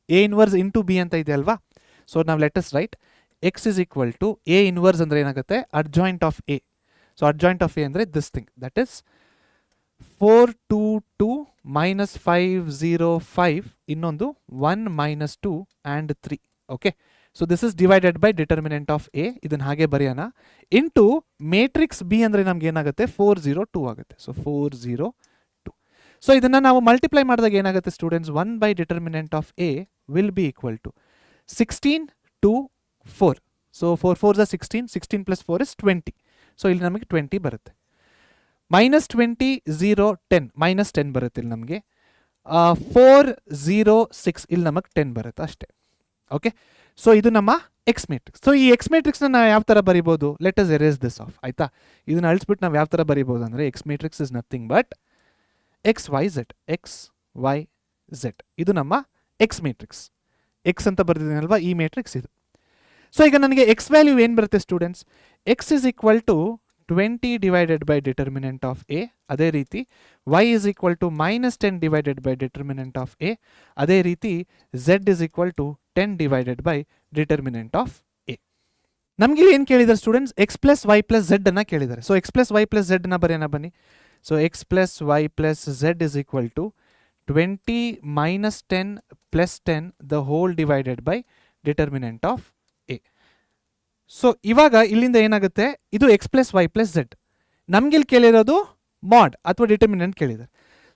A inverse into B ಅಂತ ಇದೆ ಅಲ್ವಾ. ಸೊ ನಾವು let's write X is equal to A inverse ಅಂದರೆ ಏನಾಗುತ್ತೆ, adjoint of A. So adjoint of A ಅಂದರೆ this thing, that is 422 minus 505, ಇನ್ನೊಂದು 1 minus 2 and 3. Okay, so this is divided by determinant of A, ಇದನ್ನು ಹಾಗೆ ಬರೆಯೋಣ, into matrix B ಅಂದರೆ ನಮ್ಗೆ ಏನಾಗುತ್ತೆ, 402 ಆಗುತ್ತೆ. ಸೊ 402. ಸೊ ಇದನ್ನು ನಾವು ಮಲ್ಟಿಪ್ಲೈ ಮಾಡಿದಾಗ ಏನಾಗುತ್ತೆ students, 1 by determinant of A will be equal to 16 to 4. So 4 4s are 16, 16 plus 4 is 20. So ಇಲ್ಲಿ ನಮಗೆ 20 ಬರುತ್ತೆ. ಮೈನಸ್ 20 0 10 ಮೈನಸ್ 10 ಬರುತ್ತೆ ಇಲ್ಲಿ ನಮಗೆ. 406 ಇಲ್ಲಿ ನಮಗೆ 10 ಬರುತ್ತೆ ಅಷ್ಟೇ. ಓಕೆ, ಸೊ ಇದು ನಮ್ಮ ಎಕ್ಸ್ ಮ್ಯಾಟ್ರಿಕ್ಸ್. ಸೊ ಈ ಎಕ್ಸ್ ಮ್ಯಾಟ್ರಿಕ್ಸ್ನ ನಾವು ಯಾವ ಥರ ಬರಿಬೋದು, let us erase this off. ಆಯ್ತಾ, ಇದನ್ನ ಅಳಿಸ್ಬಿಟ್ಟು ನಾವು ಯಾವ ಥರ ಬರಿಬೋದು ಅಂದರೆ, X matrix is nothing but X Y Z, X Y Z. ಇದು ನಮ್ಮ ಎಕ್ಸ್ ಮ್ಯಾಟ್ರಿಕ್ಸ್. ಎಕ್ಸ್ ಅಂತ ಬರ್ದಿದ್ದೀನಲ್ವಾ, ಈ ಮ್ಯಾಟ್ರಿಕ್ಸ್ ಇದು. ಸೊ ಈಗ ನನಗೆ ಎಕ್ಸ್ ವ್ಯಾಲ್ಯೂ ಏನು ಬರುತ್ತೆ students, x is equal to 20 divided by determinant of A. ಅದೇ ರೀತಿ y is equal to minus 10 divided by determinant of A. ಅದೇ ರೀತಿ z is equal to 10 divided by determinant of A. ನಮ್ಗೆ ಇಲ್ಲಿ ಏನು ಕೇಳಿದ್ದಾರೆ students, x plus Y plus z ಅನ್ನ ಕೇಳಿದ್ದಾರೆ. So x plus Y plus z ನ ಬರೆಯೋಣ ಬನ್ನಿ. So x plus Y plus z is equal to 20 minus 10 plus 10 the whole divided by determinant of A. So ಇವಾಗ ಇಲ್ಲಿಂದ ಏನಾಗುತ್ತೆ, ಇದು X plus Y plus Z. ನಮ್ಗಿಲ್ಲಿ ಕೇಳಿರೋದು ಮಾಡ್ ಅಥವಾ ಡಿಟರ್ಮಿನೆಂಟ್ ಕೇಳಿದ್ದಾರೆ.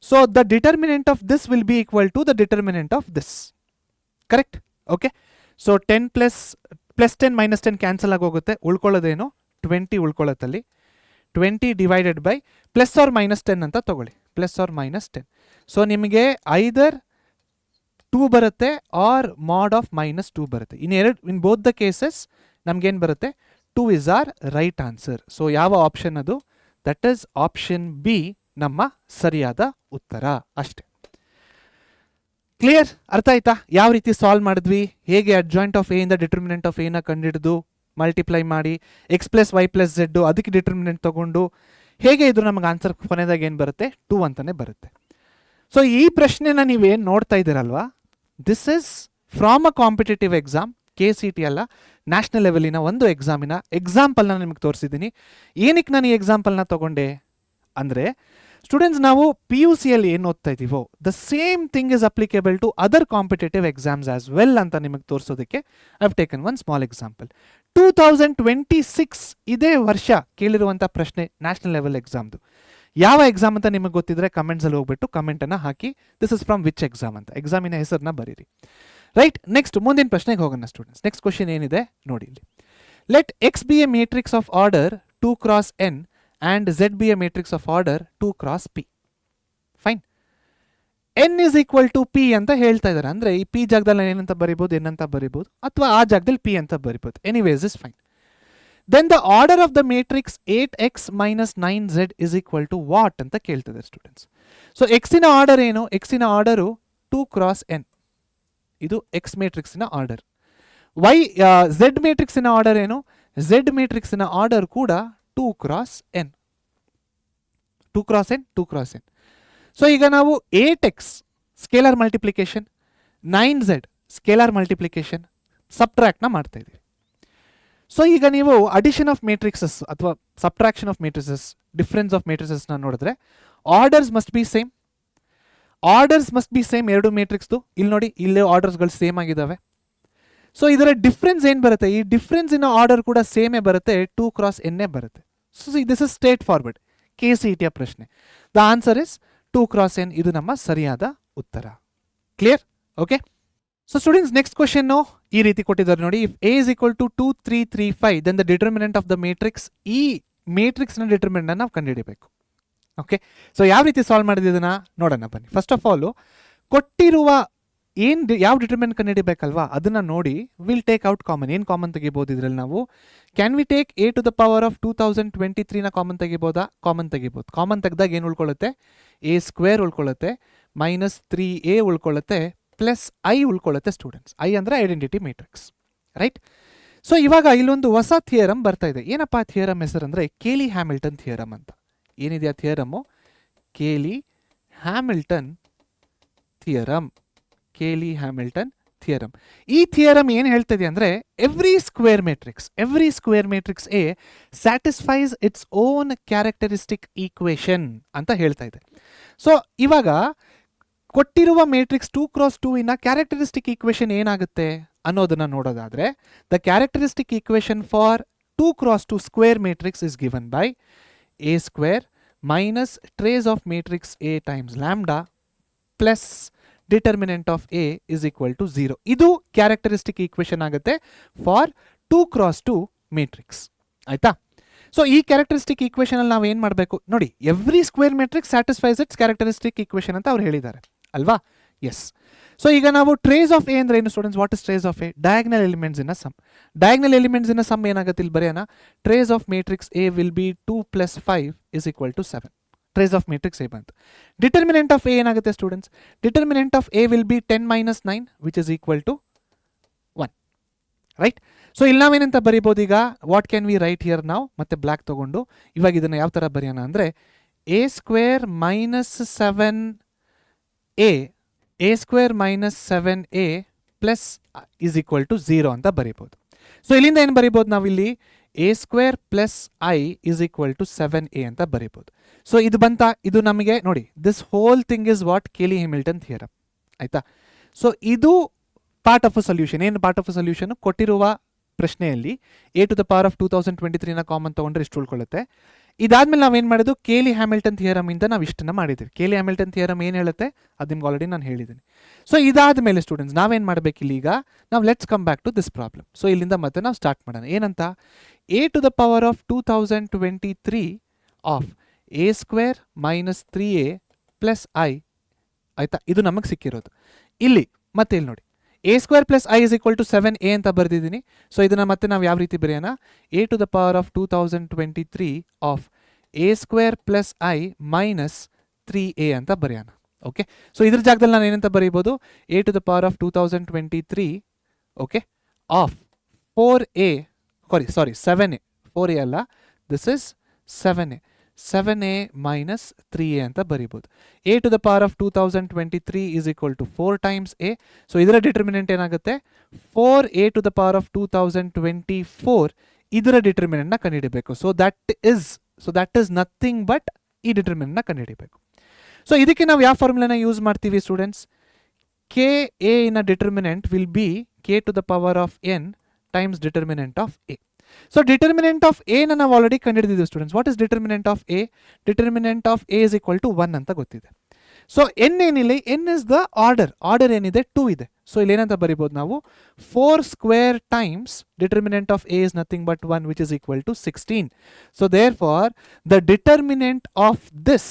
So the determinant of this will be equal to the determinant of this. Correct? Okay, so 10 plus 10 minus 10 cancel ಆಗೋಗುತ್ತೆ, ಉಳ್ಕೊಳ್ಳೋದೇನು 20 ಉಳ್ಕೊಳ್ಳೋತ್ತಲ್ಲಿ. 20 divided by plus or minus 10 ಅಂತ ತಗೊಳ್ಳಿ, plus or minus 10. So ನಿಮಗೆ ಐದರ್ 2 ಬರುತ್ತೆ ಆರ್ ಮಾಡ್ ಆಫ್ ಮೈನಸ್ 2 ಬರುತ್ತೆ. In both the cases ನಮ್ಗೇನು ಬರುತ್ತೆ, 2 is our right answer. So ಯಾವ ಆಪ್ಷನ್ ಅದು, ದಟ್ ಇಸ್ ಆಪ್ಷನ್ ಬಿ ನಮ್ಮ ಸರಿಯಾದ ಉತ್ತರ. ಅಷ್ಟೇ. ಕ್ಲಿಯರ್? ಅರ್ಥ ಆಯ್ತಾ ಯಾವ ರೀತಿ ಸಾಲ್ವ್ ಮಾಡಿದ್ವಿ, ಹೇಗೆ ಅಡ್ಜಾಯಿಂಟ್ ಆಫ್ ಎ ಇಂದ ಡಿಟರ್ಮಿನೆಂಟ್ ಆಫ್ ಎನ ಕಂಡಿಡಿದು ಮಲ್ಟಿಪ್ಲೈ ಮಾಡಿ x plus Y plus z ಅದಕ್ಕೆ ಡಿಟರ್ಮಿನೆಂಟ್ ತಗೊಂಡು ಹೇಗೆ ಇದು ನಮಗೆ ಆನ್ಸರ್ ಕೊನೆದಾಗ ಏನು ಬರುತ್ತೆ, 2 ಅಂತಾನೆ ಬರುತ್ತೆ. ಸೊ ಈ ಪ್ರಶ್ನೆನ ನೀವೇನು ನೋಡ್ತಾ ಇದ್ದೀರಲ್ವಾ, this is from a competitive exam, KCT ಅಲ್ಲ, ನ್ಯಾಷನಲ್ ಲೆವೆಲಿನ ಒಂದು ಎಕ್ಸಾಮಿನ ಎಕ್ಸಾಂಪಲ್ನ ನಿಮಗೆ ತೋರಿಸಿದ್ದೀನಿ. ಏನಕ್ಕೆ ನಾನು ಈ ಎಕ್ಸಾಂಪಲ್ನ ತಗೊಂಡೆ ಅಂದರೆ, ಸ್ಟೂಡೆಂಟ್ಸ್ ನಾವು PUC ಅಲ್ಲಿ ಏನು ಓದ್ತಾ ಇದ್ದೀವೋ the same thing is applicable to other competitive exams as well ಅಂತ ನಿಮಗೆ ತೋರಿಸೋದಕ್ಕೆ I have taken one small example. 2026 ಇದೇ ವರ್ಷ ಕೇಳಿರುವಂಥ ಪ್ರಶ್ನೆ ನ್ಯಾಷನಲ್ ಲೆವೆಲ್ ಎಕ್ಸಾಮ್ದು. ಯಾವ ಎಕ್ಸಾಮ್ ಅಂತ ನಿಮಗೆ ಗೊತ್ತಿದ್ರೆ ಕಮೆಂಟ್ಸಲ್ಲಿ ಹೋಗ್ಬಿಟ್ಟು ಕಮೆಂಟನ್ನು ಹಾಕಿ, this is from which exam ಅಂತ ಎಕ್ಸಾಮಿನ ಹೆಸರನ್ನ ಬರೀರಿ. ರೈಟ್, ನೆಕ್ಸ್ಟ್ ಮುಂದಿನ ಪ್ರಶ್ನೆಗೆ ಹೋಗೋಣ ಸ್ಟೂಡೆಂಟ್ಸ್. ನೆಕ್ಸ್ಟ್ ಕ್ವಶನ್ ಏನಿದೆ ನೋಡಿ ಇಲ್ಲಿ. Let X be a matrix of order 2 cross n and z be a matrix of order 2 cross p. Fine. n is equal to p ಅಂತ ಹೇಳ್ತಾ ಇದ್ದಾರೆ. ಅಂದರೆ ಈ p ಜಾಗದಲ್ಲಿ ಏನಂತ ಬರಿಬೋದು, n ಅಂತ ಬರಿಬೋದು, ಅಥವಾ ಆ ಜಾಗದಲ್ಲಿ p ಅಂತ ಬರಿಬೋದು. Anyways is fine. Then the order of the matrix 8x minus 9z is equal to what ಅಂತ ಕೇಳ್ತಿದ್ದಾರೆ ಸ್ಟೂಡೆಂಟ್ಸ್. ಸೊ ಎಕ್ಸಿನ ಆರ್ಡರ್ ಏನು, ಎಕ್ಸಿನ ಆರ್ಡರು 2 cross n. ಇದು ಎಕ್ಸ್ ಮೇಟ್ರಿಕ್ಸಿನ ಆರ್ಡರ್. ಝೆಡ್ ಮೇಟ್ರಿಕ್ಸಿನ ಆರ್ಡರ್ ಏನು, ಝೆಡ್ ಮೇಟ್ರಿಕ್ಸಿನ ಆರ್ಡರ್ ಕೂಡ 2 cross n. 2 cross N 2 cross N. So ಈಗ ನಾವು 8x scalar multiplication 9z scalar multiplication ಸಬ್ಟ್ರಾಕ್ಟ್ನ ಮಾಡ್ತಾ ಇದ್ದೀವಿ. ಸೊ ಈಗ ನೀವು ಅಡಿಷನ್ ಆಫ್ ಮೇಟ್ರಿಕ್ಸಸ್ ಅಥವಾ subtraction of matrices, difference of ಮೇಟ್ರಿಸಸ್ನ ನೋಡಿದ್ರೆ orders must be same. Orders must be same ಎರಡು ಮೇಟ್ರಿಕ್ಸ್ದು. ಇಲ್ಲಿ ನೋಡಿ, ಇಲ್ಲೇ ಆರ್ಡರ್ಸ್ಗಳು ಸೇಮ್ ಆಗಿದ್ದಾವೆ. ಸೊ ಇದರ ಡಿಫ್ರೆನ್ಸ್ ಏನು ಬರುತ್ತೆ, ಈ ಡಿಫ್ರೆನ್ಸ್ ಇನ್ ಆರ್ಡರ್ ಕೂಡ ಸೇಮೇ ಬರುತ್ತೆ, 2 ಕ್ರಾಸ್ ಎನ್ನೇ ಬರುತ್ತೆ. So this is straight forward KCET ಪ್ರಶ್ನೆ. The answer is 2 cross N. ಇದು ನಮ್ಮ ಸರಿಯಾದ ಉತ್ತರ. Clear? Okay. So students, next question ಈ ರೀತಿ ಕೊಟ್ಟಿದ್ದಾರೆ ನೋಡಿ. If A is equal to 2, 3, 3, 5 then the determinant of the matrix. ಈ ಮೇಟ್ರಿಕ್ಸ್ನ ಡಿಟರ್ಮಿನೆಂಟ್ ನಾವು ಕಂಡುಹಿಡಿಯಬೇಕು. ಓಕೆ. ಸೊ ಯಾವ ರೀತಿ ಸಾಲ್ವ್ ಮಾಡಿದ್ದನ್ನ ನೋಡೋಣ ಬನ್ನಿ. ಫಸ್ಟ್ ಆಫ್ ಆಲ್ ಕೊಟ್ಟಿರುವ ಯಾವ ಡಿಟರ್ಮಿನೆಂಟ್ ಕಂಡುಹಿಡಿಬೇಕಲ್ವಾ ಅದನ್ನ ನೋಡಿ ವಿಲ್ ಟೇಕ್ ಔಟ್ ಕಾಮನ್. ಏನು ಕಾಮನ್ ತೆಗಿಬೋದು ಇದರಲ್ಲಿ ನಾವು? Can we take a to the power of 2023ನ ಕಾಮನ್ ತೆಗಿಬೋದಾ? ಕಾಮನ್ ತೆಗಿಬೋದು. ಕಾಮನ್ ತೆಗೆದಾಗ ಏನು ಉಳ್ಕೊಳ್ಳುತ್ತೆ? a ಸ್ಕ್ವೇರ್ ಉಳ್ಕೊಳ್ಳುತ್ತೆ, ಮೈನಸ್ 3a ಉಳ್ಕೊಳ್ಳುತ್ತೆ, ಪ್ಲಸ್ i ಉಳ್ಕೊಳ್ಳುತ್ತೆ ಸ್ಟೂಡೆಂಟ್ಸ್. i ಅಂದರೆ ಐಡೆಂಟಿಟಿ ಮ್ಯಾಟ್ರಿಕ್ಸ್, ರೈಟ್? ಸೊ ಇವಾಗ ಇಲ್ಲೊಂದು ಹೊಸ ಥಿಯರಮ್ ಬರ್ತಾ ಇದೆ. ಏನಪ್ಪ ಆ ಥಿಯರಮ್ ಹೆಸರು ಅಂದರೆ ಕೇಲಿ ಹ್ಯಾಮಿಲ್ಟನ್ ಥಿಯರಮ್ ಅಂತ. ಏನಿದೆ ಆ theorem? Cayley Hamilton theorem. Cayley Hamilton theorem. ಈ ಥಿಯರಮ್ ಏನು ಹೇಳ್ತಿದೆ ಅಂದರೆ every square matrix A satisfies its own characteristic equation ಅಂತ ಹೇಳ್ತಾ ಇದೆ. ಸೊ ಇವಾಗ ಕೊಟ್ಟಿರುವ ಮೇಟ್ರಿಕ್ಸ್ 2 ಕ್ರಾಸ್ 2 ಇನ್ನ ಕ್ಯಾರೆಕ್ಟರಿಸ್ಟಿಕ್ ಈಕ್ವೇಷನ್ ಏನಾಗುತ್ತೆ ಅನ್ನೋದನ್ನ ನೋಡೋದಾದ್ರೆ, the characteristic equation for 2 cross 2 square matrix is given by a square minus trace of matrix a times lambda plus determinant of a is equal to 0. ಇದು characteristic equation ಆಗುತ್ತೆ for 2 cross 2 matrix. ಆಯ್ತಾ? So ಈ characteristic equation ಅಲ್ಲಿ ನಾವು ಏನು ಮಾಡಬೇಕು ನೋಡಿ, every square matrix satisfies its characteristic equation ಅಂತ ಅವ್ರು ಹೇಳಿದ್ದಾರೆ ಅಲ್ವಾ? ಎಸ್. ಸೊ ಈಗ ನಾವು ಟ್ರೇಸ್ ಆಫ್ ಎ ಅಂದ್ರೆ ಏನು students? What is trace of A? Diagonal elements in sum. Diagonal elements in sum ಏನಾಗುತ್ತೆ ಇಲ್ಲಿ ಬರೆಯೋಣ. Trace of matrix A will be 2 plus 5 is equal to 7. Trace of matrix A ಬಂತು. Determinant of A ಏನಾಗುತ್ತೆ students? Determinant of A will be 10 minus 9 which is equal to 1, right? So ಇಲ್ಲಿ ನಾವೇನಂತ ಬರೀಬೋದು ಈಗ? What can we write here ನಾವು? ಮತ್ತೆ black ತಗೊಂಡು ಇವಾಗ ಇದನ್ನು ಯಾವ ಥರ ಬರೆಯೋಣ ಅಂದರೆ a square minus 7a plus is equal to 0 ಅಂತ ಬರೀಬೋದು. ಸೊ ಇಲ್ಲಿಂದ ಏನು ಬರೀಬೋದು ನಾವಿಲ್ಲಿ? a square plus i is equal to 7a ಅಂತ ಬರೀಬೋದು. ಸೊ ಇದು ಬಂತ? ಇದು ನಮಗೆ ನೋಡಿ, this whole thing is what Cayley Hamilton theorem. ಆಯ್ತಾ? ಸೊ ಇದು ಪಾರ್ಟ್ ಆಫ್ ಅ ಸೊಲ್ಯೂಷನ್. ಏನು ಪಾರ್ಟ್ ಆಫ್ ಅ ಸೊಲ್ಯೂಷನ್? ಕೊಟ್ಟಿರುವ ಪ್ರಶ್ನೆಯಲ್ಲಿ a to the power of 2023ನ ಕಾಮನ್ ತೊಗೊಂಡ್ರೆ ಇಷ್ಟು ಉಳ್ಕೊಳ್ಳುತ್ತೆ. ಇದಾದ್ಮೇಲೆ ನಾವೇನು ಮಾಡಿದ್ದು? ಕೇಲಿ ಹ್ಯಾಮಿಲ್ಟನ್ ಥಿಯರಮ್ ಇಂದ ನಾವು ಇಷ್ಟನ್ನು ಮಾಡಿದ್ದೀವಿ. ಕೇಲಿ ಹ್ಯಾಮಿಲ್ಟನ್ ಥಿಯರಮ್ ಏನು ಹೇಳುತ್ತೆ ಅದು ನಿಮ್ಗೆ ಆಲ್ರೆಡಿ ನಾನು ಹೇಳಿದ್ದೀನಿ. ಸೊ ಇದಾದ ಮೇಲೆ ಸ್ಟೂಡೆಂಟ್ಸ್ ನಾವೇನು ಮಾಡಬೇಕಿಲ್ಲ? ಈಗ ನಾವು let's come back to this problem. So ಇಲ್ಲಿಂದ ಮತ್ತೆ ನಾವು ಸ್ಟಾರ್ಟ್ ಮಾಡೋಣ. ಏನಂತ? a to the power of 2023 of a square minus 3a plus i. ಆಯ್ತಾ? ಇದು ನಮಗೆ ಸಿಕ್ಕಿರೋದು. ಇಲ್ಲಿ ಮತ್ತೆ ಇಲ್ಲಿ ನೋಡಿ, a square plus i is equal to 7a ಅಂತ ಬರೆದಿದ್ದೀನಿ. ಸೊ ಇದನ್ನು ಮತ್ತೆ ನಾವು ಯಾವ ರೀತಿ ಬರೆಯೋಣ? a to the power of 2023 of a square plus i minus 3a ಅಂತ ಬರೆಯೋಣ. ಓಕೆ. ಸೊ ಇದ್ರ ಜಾಗದಲ್ಲಿ ನಾನು ಏನಂತ ಬರೀಬೋದು? a to the power of 2023 okay of 4a 7a 4a ಅಲ್ಲ, this is 7a minus 3a ಅಂತ ಬರೀಬೋದು. a to the power of 2023 is equal to 4 times a. So ಇದರ ಡಿಟರ್ಮಿನೆಂಟ್ ಏನಾಗುತ್ತೆ? 4a to the power of 2024. ಇದರ ಡಿಟರ್ಮಿನೆಂಟ್ನ ಕಂಡುಹಿಡಬೇಕು. So that is nothing but ಈ ಡಿಟರ್ಮಿನೆಂಟ್ನ ಕಂಡುಹಿಡಬೇಕು. ಸೊ ಇದಕ್ಕೆ ನಾವು ಯಾವ ಫಾರ್ಮುಲಾನ ಯೂಸ್ ಮಾಡ್ತೀವಿ ಸ್ಟೂಡೆಂಟ್ಸ್? ಕೆ ಎ ಇನ determinant will be K to the power of n times determinant of A. So determinant of A ನಾವು ಆಲ್ರೆಡಿ ಕಂಡುಹಿಡಿದಿದ್ದೀವಿ students. What is determinant of A? Determinant of A is equal to 1 ಅಂತ ಗೊತ್ತಿದೆ. So n ಏನಿಲ್ಲ, n is the order ಏನಿದೆ 2 ಇದೆ. ಸೊ ಇಲ್ಲಿ ಏನಂತ ಬರೀಬೋದು ನಾವು? 4 square times determinant of A is nothing but 1 which is equal to 16. So therefore the determinant of this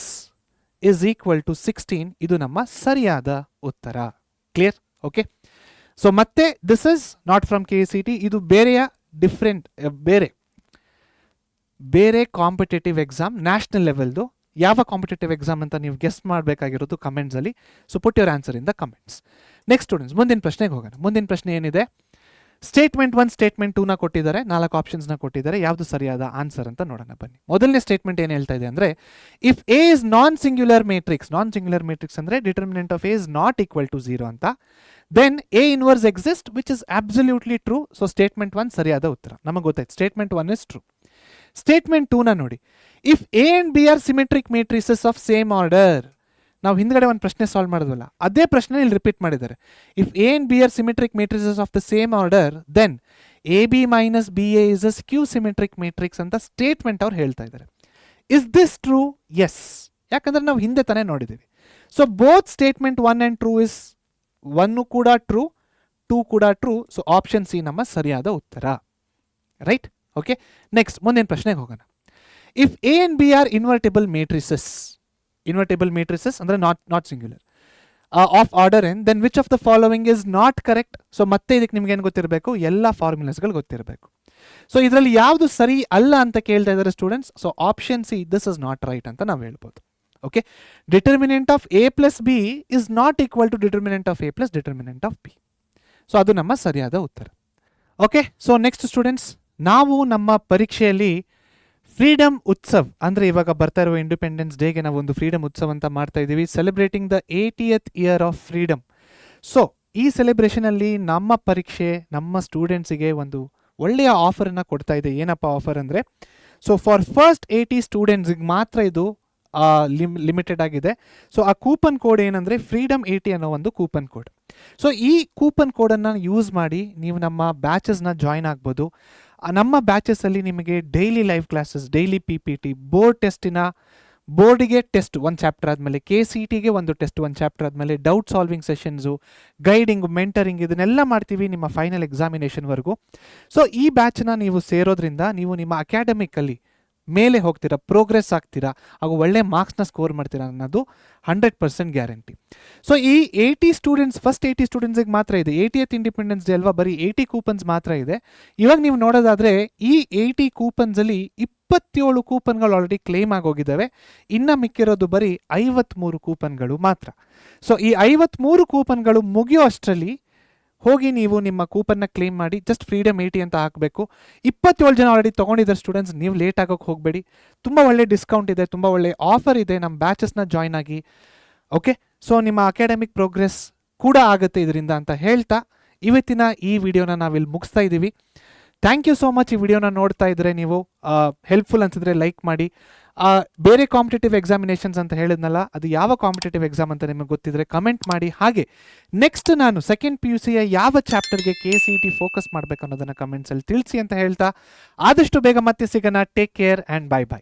is equal to 16. ಇದು ನಮ್ಮ ಸರಿಯಾದ ಉತ್ತರ. ಕ್ಲಿಯರ್? ಓಕೆ. ಸೊ ಮತ್ತೆ this is not from KCET. ಇದು ಬೇರೆ ಕಾಂಪಿಟೇಟಿವ್ ಎಕ್ಸಾಮ್, ನ್ಯಾಷನಲ್ ಲೆವೆಲ್ದು. ಯಾವ competitive exam ಅಂತ ನೀವು ಗೆಸ್ ಮಾಡಬೇಕಾಗಿರೋದು ಕಮೆಂಟ್ಸಲ್ಲಿ. So put your answer in the comments. Next students ಮುಂದಿನ ಪ್ರಶ್ನೆಗೆ ಹೋಗೋಣ. ಮುಂದಿನ ಪ್ರಶ್ನೆ ಏನಿದೆ? ಸ್ಟೇಟ್ಮೆಂಟ್ 1 ಸ್ಟೇಟ್ಮೆಂಟ್ 2ನ ಕೊಟ್ಟಿದ್ದಾರೆ, 4 ಆಪ್ಷನ್ಸ್ನ ಕೊಟ್ಟಿದ್ದಾರೆ. ಯಾವುದು ಸರಿಯಾದ ಆನ್ಸರ್ ಅಂತ ನೋಡೋಣ ಬನ್ನಿ. ಮೊದಲನೇ ಸ್ಟೇಟ್ಮೆಂಟ್ ಏನು ಹೇಳ್ತಾ ಇದೆ ಅಂದರೆ, if A is non singular matrix ಅಂದರೆ determinant of A is not equal to 0 ಅಂತ, then A inverse exist which is absolutely true. So statement 1 ಸರಿಯಾದ ಉತ್ತರ. ನಮಗೆ ಗೊತ್ತಾಯ್ತು ಸ್ಟೇಟ್ಮೆಂಟ್ 1 ಇಸ್ ಟ್ರೂ. ಸ್ಟೇಟ್ಮೆಂಟ್ 2ನ ನೋಡಿ, if A and B are symmetric matrices of same order. ನಾವು ಹಿಂದ್ಗಡೆ ಒಂದು ಪ್ರಶ್ನೆ ಸಾಲ್ವ್ ಮಾಡಿದ್ವಲ್ಲ, ಅದೇ ಪ್ರಶ್ನೆ ಇಲ್ಲಿ ರಿಪೀಟ್ ಮಾಡಿದ್ದಾರೆ. If A and B are symmetric matrices of the same order, then A B minus B A is a skew symmetric matrix ಅಂತ statement ಅವ್ರು ಹೇಳ್ತಾ ಇದ್ದಾರೆ. Is this true? ಎಸ್, ಯಾಕಂದ್ರೆ ನಾವು ಹಿಂದೆ ತಾನೇ ನೋಡಿದ್ದೀವಿ. So both statement 1 and 2 is 1 ಕೂಡ ಟ್ರೂ, 2 ಕೂಡ ಟ್ರೂ. ಸೊ ಆಪ್ಷನ್ ಸಿ ನಮ್ಮ ಸರಿಯಾದ ಉತ್ತರ. ರೈಟ್? ಓಕೆ, ನೆಕ್ಸ್ಟ್ ಮುಂದಿನ ಪ್ರಶ್ನೆಗೆ ಹೋಗೋಣ. If A and B are invertible matrices ಅಂದ್ರೆ not singular of order N, then which of the following is not correct? So ಮತ್ತೆ ಇದಕ್ಕೆ ನಿಮ್ಗೆ ಏನು ಗೊತ್ತಿರಬೇಕು? ಎಲ್ಲ ಫಾರ್ಮುಲಾಸ್ಗಳು ಗೊತ್ತಿರಬೇಕು. ಸೊ ಇದರಲ್ಲಿ ಯಾವುದು ಸರಿ ಅಲ್ಲ ಅಂತ ಕೇಳ್ತಾ ಇದ್ದಾರೆ students. So option C, this is not right ಅಂತ ನಾವು ಹೇಳ್ಬೋದು. Okay, determinant of A plus B is not equal to determinant of A plus determinant of B. So ಅದು ನಮ್ಮ ಸರಿಯಾದ ಉತ್ತರ. ಓಕೆ, ಸೊ ನೆಕ್ಸ್ಟ್ ಸ್ಟೂಡೆಂಟ್ಸ್, ನಾವು ನಮ್ಮ ಪರೀಕ್ಷೆಯಲ್ಲಿ ಫ್ರೀಡಮ್ ಉತ್ಸವ್ ಅಂದರೆ ಇವಾಗ ಬರ್ತಾ ಇರುವ ಇಂಡಿಪೆಂಡೆನ್ಸ್ ಡೇಗೆ ನಾವು ಒಂದು ಫ್ರೀಡಮ್ ಉತ್ಸವ್ ಅಂತ ಮಾಡ್ತಾ ಇದ್ದೀವಿ, celebrating the 80th year of freedom. So ಈ ಸೆಲೆಬ್ರೇಷನಲ್ಲಿ ನಮ್ಮ ಪರೀಕ್ಷೆ ನಮ್ಮ ಸ್ಟೂಡೆಂಟ್ಸಿಗೆ ಒಂದು ಒಳ್ಳೆಯ ಆಫರನ್ನು ಕೊಡ್ತಾ ಇದೆ. ಏನಪ್ಪ ಆಫರ್ ಅಂದರೆ, ಸೊ ಫಾರ್ ಫಸ್ಟ್ 80 ಸ್ಟೂಡೆಂಟ್ಸಿಗೆ ಮಾತ್ರ ಇದು ಲಿಮಿಟೆಡ್ ಆಗಿದೆ. ಸೊ ಆ ಕೂಪನ್ ಕೋಡ್ ಏನಂದರೆ ಫ್ರೀಡಮ್ 80 ಅನ್ನೋ ಒಂದು ಕೂಪನ್ ಕೋಡ್. ಸೊ ಈ ಕೂಪನ್ ಕೋಡನ್ನು ಯೂಸ್ ಮಾಡಿ ನೀವು ನಮ್ಮ ಬ್ಯಾಚಸ್ನ ಜಾಯ್ನ್ ಆಗ್ಬೋದು. ನಮ್ಮ ಬ್ಯಾಚಸ್ಸಲ್ಲಿ ನಿಮಗೆ daily live classes, daily PPT, ಬೋರ್ಡಿಗೆ ಟೆಸ್ಟ್ 1 ಚಾಪ್ಟರ್ ಆದಮೇಲೆ, KCTಗೆ ಒಂದು ಟೆಸ್ಟ್ 1 ಚಾಪ್ಟರ್ ಆದಮೇಲೆ, doubt solving sessions, guiding, mentoring ಇದನ್ನೆಲ್ಲ ಮಾಡ್ತೀವಿ ನಿಮ್ಮ ಫೈನಲ್ ಎಕ್ಸಾಮಿನೇಷನ್ವರೆಗೂ. ಸೊ ಈ ಬ್ಯಾಚ್ನ ನೀವು ಸೇರೋದ್ರಿಂದ ನೀವು ನಿಮ್ಮ ಅಕಾಡೆಮಿಕಲ್ಲಿ ಮೇಲೆ ಹೋಗ್ತೀರಾ, ಪ್ರೋಗ್ರೆಸ್ ಆಗ್ತೀರಾ, ಹಾಗೂ ಒಳ್ಳೆ ಮಾರ್ಕ್ಸ್ನ ಸ್ಕೋರ್ ಮಾಡ್ತೀರಾ ಅನ್ನೋದು 100% ಗ್ಯಾರಂಟಿ. ಸೊ ಈ 80 ಸ್ಟೂಡೆಂಟ್ಸ್, ಫಸ್ಟ್ 80 ಸ್ಟೂಡೆಂಟ್ಸಿಗೆ ಮಾತ್ರ ಇದೆ. 80th ಇಂಡಿಪೆಂಡೆನ್ಸ್ ಡೇ ಅಲ್ವಾ, ಬರೀ 80 ಕೂಪನ್ಸ್ ಮಾತ್ರ ಇದೆ. ಇವಾಗ ನೀವು ನೋಡೋದಾದರೆ ಈ 80 ಕೂಪನ್ಸಲ್ಲಿ 27 ಕೂಪನ್ಗಳು ಆಲ್ರೆಡಿ ಕ್ಲೇಮ್ ಆಗೋಗಿದ್ದಾವೆ. ಇನ್ನು ಮಿಕ್ಕಿರೋದು ಬರೀ 53 ಕೂಪನ್ಗಳು ಮಾತ್ರ. ಸೊ ಈ 53 ಕೂಪನ್ಗಳು ಮುಗಿಯೋ ಅಷ್ಟರಲ್ಲಿ ಹೋಗಿ ನೀವು ನಿಮ್ಮ ಕೂಪನ್ನ ಕ್ಲೇಮ್ ಮಾಡಿ, ಜಸ್ಟ್ ಫ್ರೀಡಮ್ 80 ಅಂತ ಹಾಕಬೇಕು. 27 ಜನ ಆಲ್ರೆಡಿ ತೊಗೊಂಡಿದ್ದಾರೆ ಸ್ಟೂಡೆಂಟ್ಸ್, ನೀವು ಲೇಟ್ ಆಗೋಕ್ಕೆ ಹೋಗಬೇಡಿ. ತುಂಬ ಒಳ್ಳೆ ಡಿಸ್ಕೌಂಟ್ ಇದೆ, ತುಂಬ ಒಳ್ಳೆ ಆಫರ್ ಇದೆ. ನಮ್ಮ ಬ್ಯಾಚಸ್ನ ಜಾಯ್ನ್ ಆಗಿ. ಓಕೆ, ಸೊ ನಿಮ್ಮ ಅಕಾಡೆಮಿಕ್ ಪ್ರೋಗ್ರೆಸ್ ಕೂಡ ಆಗುತ್ತೆ ಇದರಿಂದ ಅಂತ ಹೇಳ್ತಾ ಇವತ್ತಿನ ಈ ವಿಡಿಯೋನ ನಾವಿಲ್ಲಿ ಮುಗಿಸ್ತಾ ಇದ್ದೀವಿ. Thank you so much. ಈ ವಿಡಿಯೋನ ನೋಡ್ತಾ ಇದ್ರೆ ನೀವು ಹೆಲ್ಪ್ಫುಲ್ ಅನ್ಸಿದ್ರೆ ಲೈಕ್ ಮಾಡಿ. ಬೇರೆ ಕಾಂಪಿಟೇಟಿವ್ ಎಕ್ಸಾಮಿನೇಷನ್ಸ್ ಅಂತ ಹೇಳಿದ್ನಲ್ಲ, ಅದು ಯಾವ ಕಾಂಪಿಟೇಟಿವ್ ಎಕ್ಸಾಮ್ ಅಂತ ನಿಮಗೆ ಗೊತ್ತಿದ್ರೆ ಕಮೆಂಟ್ ಮಾಡಿ. ಹಾಗೆ ನೆಕ್ಸ್ಟ್ ನಾನು ಸೆಕೆಂಡ್ PUCಯ ಯಾವ ಚಾಪ್ಟರ್ಗೆ KCT ಫೋಕಸ್ ಮಾಡಬೇಕು ಅನ್ನೋದನ್ನು ಕಮೆಂಟ್ಸಲ್ಲಿ ತಿಳಿಸಿ ಅಂತ ಹೇಳ್ತಾ ಆದಷ್ಟು ಬೇಗ ಮತ್ತೆ ಸಿಗೋಣ. Take care and bye bye.